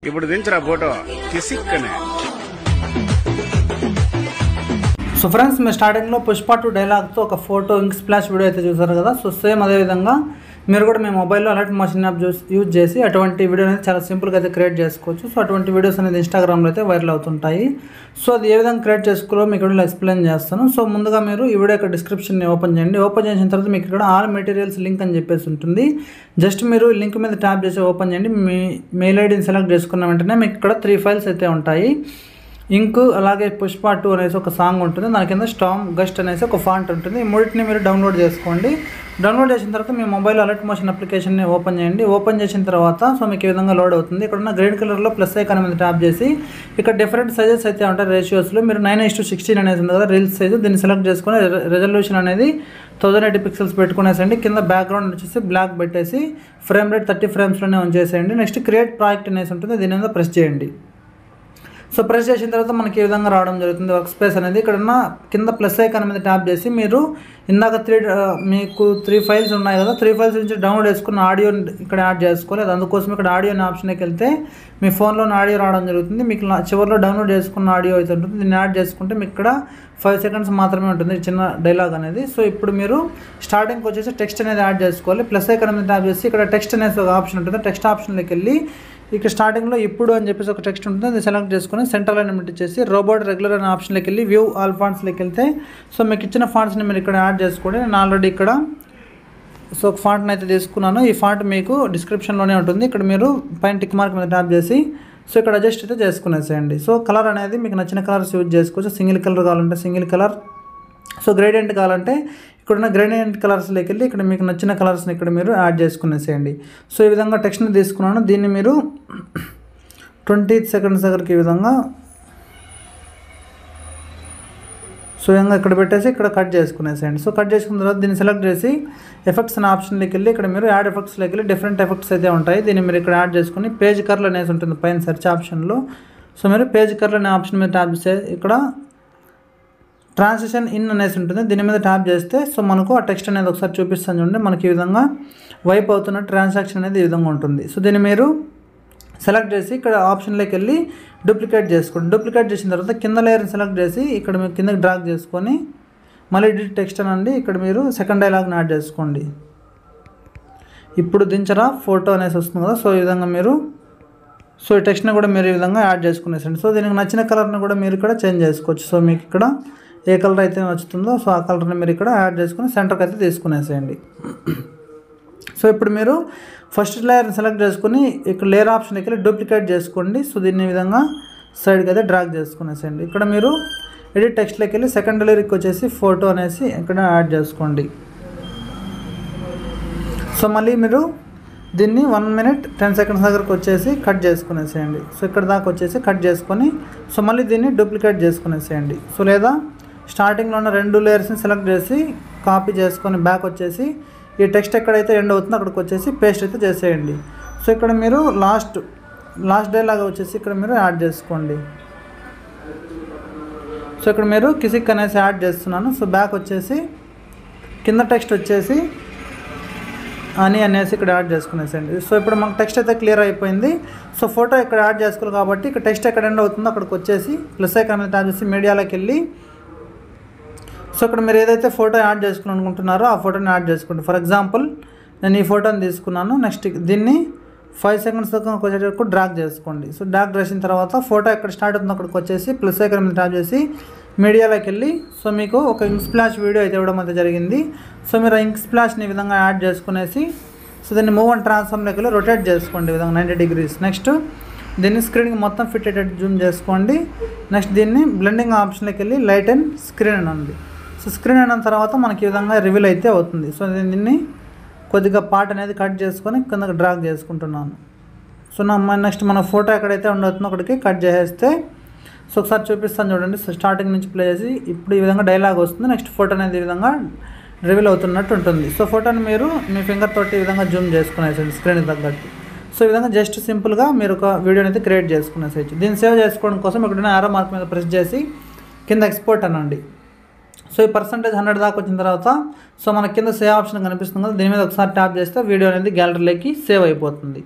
ఇప్పుడు దించరా photo కిసిక్కనే. So friends, మీరు స్టార్టింగ్లో పుష్ప 2 డైలాగ్తో ఒక ఫోటో ఇంక్ స్ప్లాష్ వీడియో అయితే చూసారు కదా. సో సేమ్ అదేవిధంగా మీరు కూడా మీ మొబైల్లో అలర్ట్ మోషన్ యాప్ యూజ్ చేసి అటువంటి వీడియో అనేది చాలా సింపుల్గా అయితే క్రియేట్ చేసుకోవచ్చు. సో అటువంటి వీడియోస్ అనేది ఇన్స్టాగ్రామ్లో అయితే వైరల్ అవుతుంటాయి. సో అది ఏ విధంగా క్రియేట్ చేసుకోవాలో మీకు వీడియోలో ఎక్స్ప్లెయిన్ చేస్తాను. సో ముందుగా మీరు ఈ వీడియో యొక్క డిస్క్రిప్షన్ని ఓపెన్ చేయండి. ఓపెన్ చేసిన తర్వాత మీకు ఇక్కడ ఆల్ మెటీరియల్స్ లింక్ అని చెప్పేసి ఉంటుంది. జస్ట్ మీరు లింక్ మీద ట్యాప్ చేసి ఓపెన్ చేయండి. మీ మెయిల్ ఐడిని సెలెక్ట్ చేసుకున్న వెంటనే మీకు ఇక్కడ 3 ఫైల్స్ అయితే ఉంటాయి. ఇంక్, అలాగే పుష్ప 2 అనేసి ఒక సాంగ్ ఉంటుంది, దాని కింద స్టామ్ గస్ట్ అనేసి ఒక ఫాంట్ ఉంటుంది. ఈ మూడింటిని మీరు డౌన్లోడ్ చేసుకోండి. డౌన్లోడ్ చేసిన తర్వాత మీ మొబైల్ అలర్ట్ మోషన్ అప్లికేషన్ని ఓపెన్ చేయండి. ఓపెన్ చేసిన తర్వాత సో మీకు ఈ విధంగా లోడ్ అవుతుంది. ఇక్కడ ఉన్న గ్రీన్ కలర్లో ప్లస్ ఐకాన్ మీద ట్యాప్ చేసి ఇక్కడ డిఫరెంట్ సైజెస్ అయితే ఉంటాయి రేషియోస్లో. మీరు 9:16 అనేది ఉంది కదా రీల్స్ సైజు, దీన్ని సెలెక్ట్ చేసుకుని రెజల్యూషన్ అనేది 1080 పిక్సెల్స్ పెట్టుకునేసండి. కింద బ్యాక్గ్రౌండ్ వచ్చేసి బ్లాక్ పెట్టేసి ఫ్రేమ్ రేట్ 30 ఫ్రేమ్స్లోనే ఉంచేసేయండి. నెక్స్ట్ క్రియేట్ ప్రాజెక్ట్ అనేసి ఉంటుంది, దీని మీద ప్రెస్ చేయండి. సో ప్రెస్ చేసిన తర్వాత మనకి ఈ విధంగా రావడం జరుగుతుంది వర్క్ స్పేస్ అనేది. ఇక్కడ ఉన్న కింద ప్లస్ ఐకాన్ మీద ట్యాప్ చేసి మీరు ఇందాక మీకు 3 ఫైల్స్ ఉన్నాయి కదా, 3 ఫైల్స్ నుంచి డౌన్లోడ్ చేసుకున్న ఆడియో ఇక్కడ యాడ్ చేసుకోవాలి. అది అందుకోసం ఇక్కడ ఆడియో అనే ఆప్షన్కి వెళ్తే మీ ఫోన్లోని ఆడియో రావడం జరుగుతుంది. మీకు చివరిలో డౌన్లోడ్ చేసుకున్న ఆడియో అయితే ఉంటుంది, దీన్ని యాడ్ చేసుకుంటే మీకు ఇక్కడ 5 సెకండ్స్ మాత్రమే ఉంటుంది చిన్న డైలాగ్ అనేది. సో ఇప్పుడు మీరు స్టార్టింగ్కి వచ్చేసి టెక్స్ట్ అనేది యాడ్ చేసుకోవాలి. ప్లస్ ఐకాన్ మీద ట్యాప్ చేసి ఇక్కడ టెక్స్ట్ అనేసి ఒక ఆప్షన్ ఉంటుంది, టెక్స్ట్ ఆప్షన్లోకి వెళ్ళి ఇక్కడ స్టార్టింగ్లో ఇప్పుడు అని చెప్పేసి ఒక టెక్స్ట్ ఉంటుంది, అది సెలెక్ట్ చేసుకుని సెంటర్ అలైన్మెంట్ ఇచ్చేసి రోబోట్ రెగ్యులర్ అనే ఆప్షన్లోకి వెళ్ళి వ్యూ ఆల్ ఫాంట్స్లోకి వెళ్తే సో మీకు ఇచ్చిన ఫాంట్స్ని మీరు ఇక్కడ యాడ్ చేసుకోండి. నేను ఆల్రెడీ ఇక్కడ సో ఒక ఫాంట్ని అయితే తీసుకున్నాను. ఈ ఫాంట్ మీకు డిస్క్రిప్షన్లోనే ఉంటుంది. ఇక్కడ మీరు పైన టిక్ మార్క్ మీద ట్యాప్ చేసి సో ఇక్కడ అడ్జస్ట్ అయితే చేసుకునేసేయండి. సో కలర్ అనేది మీకు నచ్చిన కలర్స్ యూజ్ చేసుకోవచ్చు. సింగిల్ కలర్ కావాలంటే సింగిల్ కలర్, సో గ్రేడియంట్ కావాలంటే ఇక్కడున్న గ్రేడియంట్ కలర్స్లోకి వెళ్ళి ఇక్కడ మీకు నచ్చిన కలర్స్ని ఇక్కడ మీరు యాడ్ చేసుకునేసేయండి. సో ఈ విధంగా టెక్స్ట్ని తీసుకున్నాను. దీన్ని మీరు 20 సెకండ్స్ దగ్గరికి ఈ విధంగా సో విధంగా ఇక్కడ పెట్టేసి ఇక్కడ కట్ చేసుకునేసేయండి. సో కట్ చేసుకున్న తర్వాత దీన్ని సెలెక్ట్ చేసి ఎఫెక్ట్స్ అనే ఆప్షన్లోకి వెళ్ళి ఇక్కడ మీరు యాడ్ ఎఫెక్ట్స్లోకి వెళ్ళి డిఫరెంట్ ఎఫెక్ట్స్ అయితే ఉంటాయి, దీన్ని మీరు ఇక్కడ యాడ్ చేసుకుని పేజ్ కర్ల్ అనేసి ఉంటుంది పైన సెర్చ్ ఆప్షన్లో. సో మీరు పేజ్ కర్ల్ అనే ఆప్షన్ మీద ట్యాప్ చేస్తే ఇక్కడ ట్రాన్సిషన్ ఇన్ అనేసి ఉంటుంది, దీని మీద ట్యాప్ చేస్తే సో మనకు ఆ టెక్స్ట్ అనేది ఒకసారి చూపిస్తాను చూడండి. మనకి ఈ విధంగా వైప్ అవుతున్న ట్రాన్సాక్షన్ అనేది ఈ విధంగా ఉంటుంది. సో దీన్ని మీరు సెలెక్ట్ చేసి ఇక్కడ ఆప్షన్లోకి వెళ్ళి డూప్లికేట్ చేసుకోండి. డూప్లికేట్ చేసిన తర్వాత కింద లేయర్ని సెలెక్ట్ చేసి ఇక్కడ మీరు కిందకి డ్రాగ్ చేసుకొని మళ్ళీ ఎడిట్ టెక్స్ట్ అనండి, ఇక్కడ మీరు సెకండ్ డైలాగ్ని యాడ్ చేసుకోండి. ఇప్పుడు దించరా ఫోటో అనేసి వస్తుంది కదా. సో ఈ విధంగా మీరు సో ఈ టెక్స్ట్ని కూడా మీరు ఈ విధంగా యాడ్ చేసుకునేసండి. సో దీనికి నచ్చిన కలర్ని కూడా మీరు ఇక్కడ చేంజ్ చేసుకోవచ్చు. సో మీకు ఇక్కడ ఏ కలర్ అయితే నచ్చుతుందో సో ఆ కలర్ని మీరు ఇక్కడ యాడ్ చేసుకుని సెంటర్కి అయితే తీసుకునేసేయండి. సో ఇప్పుడు మీరు ఫస్ట్ లేయర్ని సెలెక్ట్ చేసుకుని ఇక్కడ లేయర్ ఆప్షన్కి వెళ్ళి డూప్లికేట్ చేసుకోండి. సో దీన్ని విధంగా సైడ్కి అయితే డ్రాగ్ చేసుకునేసేయండి. ఇక్కడ మీరు ఎడిట్ టెక్స్ట్లోకి వెళ్ళి సెకండ్ లేయర్కి వచ్చేసి ఫోటో అనేసి ఇక్కడ యాడ్ చేసుకోండి. సో మళ్ళీ మీరు దీన్ని 1 minute 10 seconds దగ్గరకు వచ్చేసి కట్ చేసుకునేసేయండి. సో ఇక్కడ దాకా వచ్చేసి కట్ చేసుకొని సో మళ్ళీ దీన్ని డూప్లికేట్ చేసుకునేసేయండి. సో లేదా స్టార్టింగ్లో ఉన్న 2 లేయర్స్ని సెలెక్ట్ చేసి కాపీ చేసుకొని బ్యాక్ వచ్చేసి ఈ టెక్స్ట్ ఎక్కడైతే ఎండ్ అవుతుందో అక్కడికి వచ్చేసి పేస్ట్ అయితే చేసేయండి. సో ఇక్కడ మీరు లాస్ట్ డైలాగ్ వచ్చేసి ఇక్కడ మీరు యాడ్ చేసుకోండి. సో ఇక్కడ మీరు కిసిక్ అనేసి యాడ్ చేస్తున్నాను. సో బ్యాక్ వచ్చేసి కింద టెక్స్ట్ వచ్చేసి అని అనేసి ఇక్కడ యాడ్ చేసుకునేసండి. సో ఇప్పుడు మనకు టెక్స్ట్ అయితే క్లియర్ అయిపోయింది. సో ఫోటో ఇక్కడ యాడ్ చేసుకోవాలి కాబట్టి ఇక్కడ టెక్స్ట్ ఎక్కడ ఎండ్ అవుతుందో అక్కడికి వచ్చేసి ప్లస్ ఐకాన్ మీద ట్యాప్ చేసి మీడియాలోకి వెళ్ళి సో ఇక్కడ మీరు ఏదైతే ఫోటో యాడ్ చేసుకుని అనుకుంటున్నారో ఆ ఫోటోని యాడ్ చేసుకోండి. ఫర్ ఎగ్జాంపుల్ నేను ఈ ఫోటోని తీసుకున్నాను. నెక్స్ట్ దీన్ని 5 seconds దాకా వచ్చేటప్పుడు డ్రాగ్ చేసుకోండి. సో డ్రాగ్ చేసిన తర్వాత ఫోటో ఎక్కడ స్టార్ట్ అవుతుందో అక్కడికి వచ్చేసి ప్లస్ ఐకాన్ మీద ట్యాప్ చేసి మీడియాలోకి వెళ్ళి సో మీకు ఒక ఇంక్ స్ప్లాష్ వీడియో అయితే ఇవ్వడం అయితే జరిగింది. సో మీరు ఆ ఇంక్ స్ప్లాష్ని ఈ విధంగా యాడ్ చేసుకునేసి సో దీన్ని మూవ్ అండ్ ట్రాన్స్ఫార్మ్లోకి వెళ్ళి రొటేట్ చేసుకోండి ఈ విధంగా 90 degrees. నెక్స్ట్ దీన్ని స్క్రీన్కి మొత్తం ఫిట్ అయ్యేటట్టు జూమ్ చేసుకోండి. నెక్స్ట్ దీన్ని బ్లెండింగ్ ఆప్షన్లోకి వెళ్ళి లైట్ అండ్ స్క్రీన్ అనండి. సో స్క్రీన్ అయిన తర్వాత మనకి ఈ విధంగా రివీల్ అయితే అవుతుంది. సో దీన్ని కొద్దిగా పార్ట్ అనేది కట్ చేసుకొని కిందకి డ్రాగ్ చేసుకుంటున్నాను. సో నెక్స్ట్ మన ఫోటో ఎక్కడైతే ఉండవుతుందో అక్కడికి కట్ చేసేస్తే సో ఒకసారి చూపిస్తాను చూడండి. సో స్టార్టింగ్ నుంచి ప్లే చేసి ఇప్పుడు ఈ విధంగా డైలాగ్ వస్తుంది. నెక్స్ట్ ఫోటో అనేది ఈ విధంగా రివీల్ అవుతున్నట్టు ఉంటుంది. సో ఫోటోని మీరు మీ ఫింగర్ తోటి ఈ విధంగా జూమ్ చేసుకునేసండి స్క్రీన్కి తగ్గట్టు. సో ఈ విధంగా జస్ట్ సింపుల్గా మీరు ఒక వీడియోని అయితే క్రియేట్ చేసుకునేసేయచ్చు. దీన్ని సేవ్ చేసుకోవడం కోసం ఇక్కడ ఆరో మార్క్ మీద ప్రెస్ చేసి కింద ఎక్స్పోర్ట్ అనండి. సో ఈ పర్సంటేజ్ 100 దాకా వచ్చిన తర్వాత సో మన కింద సేవ్ ఆప్షన్ కనిపిస్తుంది కదా, దీని మీద ఒకసారి ట్యాప్ చేస్తే వీడియో అనేది గ్యాలరీలోకి సేవ్ అయిపోతుంది.